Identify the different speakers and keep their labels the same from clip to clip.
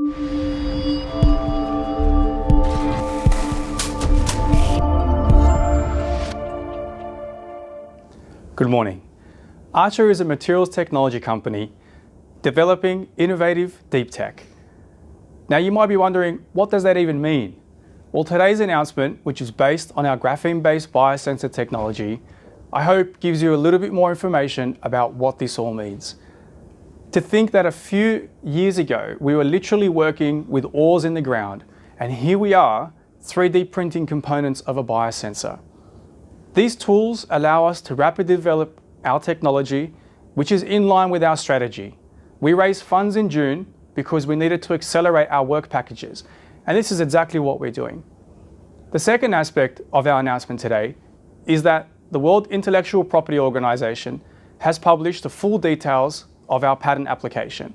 Speaker 1: Good morning. Archer is a materials technology company developing innovative deep tech. Now you might be wondering, what does that even mean? Well, today's announcement, which is based on our graphene-based biosensor technology, I hope gives you a little bit more information about what this all means. To think that a few years ago, we were literally working with ores in the ground, and here we are, 3D printing components of a biosensor. These tools allow us to rapidly develop our technology, which is in line with our strategy. We raised funds in June because we needed to accelerate our work packages, and this is exactly what we're doing. The second aspect of our announcement today is that the World Intellectual Property Organization has published the full details of our patent application.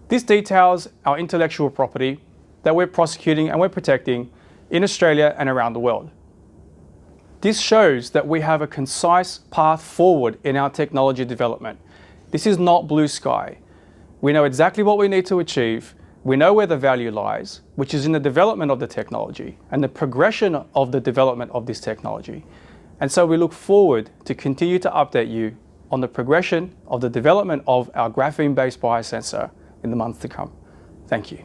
Speaker 1: This details our intellectual property that we're prosecuting and we're protecting in Australia and around the world. This shows that we have a concise path forward in our technology development. This is not blue sky. We know exactly what we need to achieve. We know where the value lies, which is in the development of the technology and the progression of the development of this technology. And so we look forward to continue to update you on the progression of the development of our graphene-based biosensor in the months to come. Thank you.